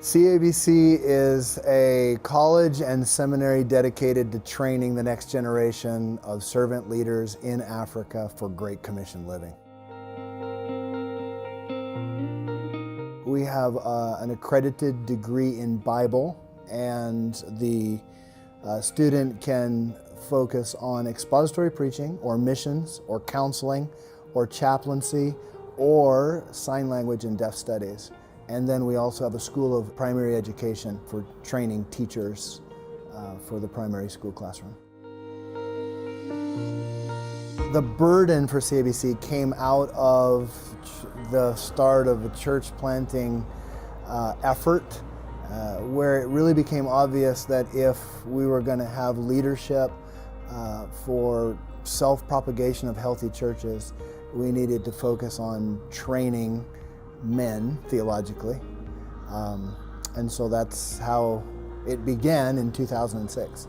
CABC is a college and seminary dedicated to training the next generation of servant leaders in Africa for Great Commission living. We have an accredited degree in Bible, and the student can focus on expository preaching or missions or counseling or chaplaincy or sign language and deaf studies. And then we also have a school of primary education for training teachers for the primary school classroom. The burden for CABC came out of the start of a church planting effort where it really became obvious that if we were going to have leadership for self-propagation of healthy churches, we needed to focus on training men theologically. And so that's how it began in 2006.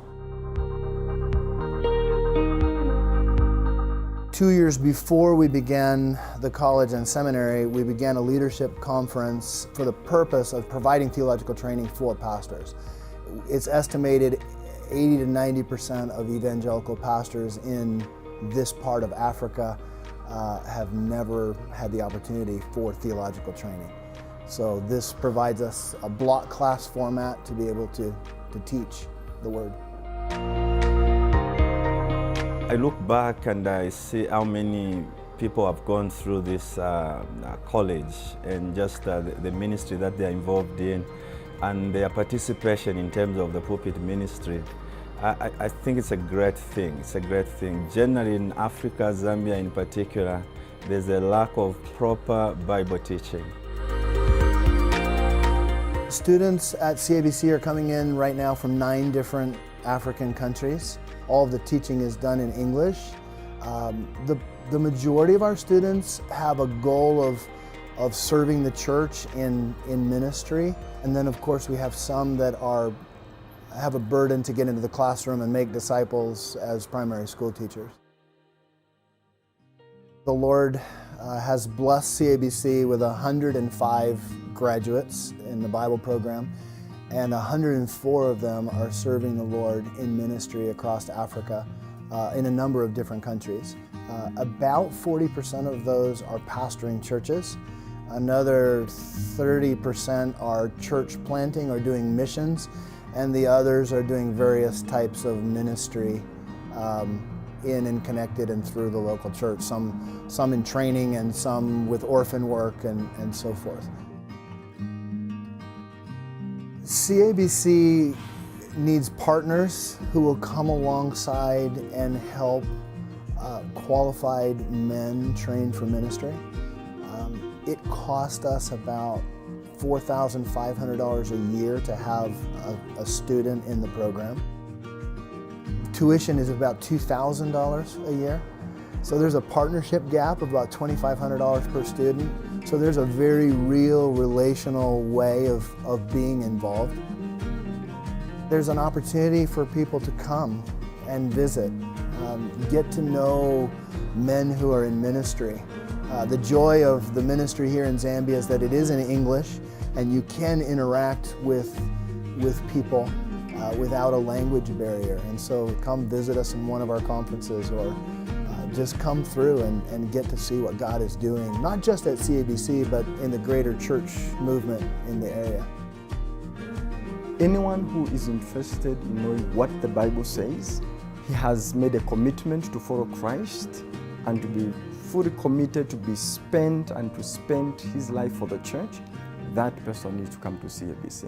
2 years before we began the college and seminary, we began a leadership conference for the purpose of providing theological training for pastors. It's estimated 80 to 90% of evangelical pastors in this part of Africa have never had the opportunity for theological training. So this provides us a block class format to be able to teach the Word. I look back and I see how many people have gone through this college and just the ministry that they are involved in and their participation in terms of the pulpit ministry. I think it's a great thing. It's a great thing. Generally in Africa, Zambia in particular, there's a lack of proper Bible teaching. Students at CABC are coming in right now from 9 different African countries. All of the teaching is done in English. The majority of our students have a goal of serving the church in ministry. And then of course we have some that have a burden to get into the classroom and make disciples as primary school teachers. The Lord has blessed CABC with 105 graduates in the Bible program, and 104 of them are serving the Lord in ministry across Africa in a number of different countries. About 40% of those are pastoring churches. Another 30% are church planting or doing missions, and the others are doing various types of ministry in and connected and through the local church, some in training and some with orphan work and so forth. CABC needs partners who will come alongside and help qualified men train for ministry. It cost us about $4,500 a year to have a student in the program. Tuition is about $2,000 a year. So there's a partnership gap of about $2,500 per student. So there's a very real relational way of being involved. There's an opportunity for people to come and visit, get to know men who are in ministry. The joy of the ministry here in Zambia is that it is in English, and you can interact with people without a language barrier. And so come visit us in one of our conferences, or just come through and get to see what God is doing, not just at CABC, but in the greater church movement in the area. Anyone who is interested in knowing what the Bible says, he has made a commitment to follow Christ and to be fully committed to be spent and to spend his life for the church, that person needs to come to CABC.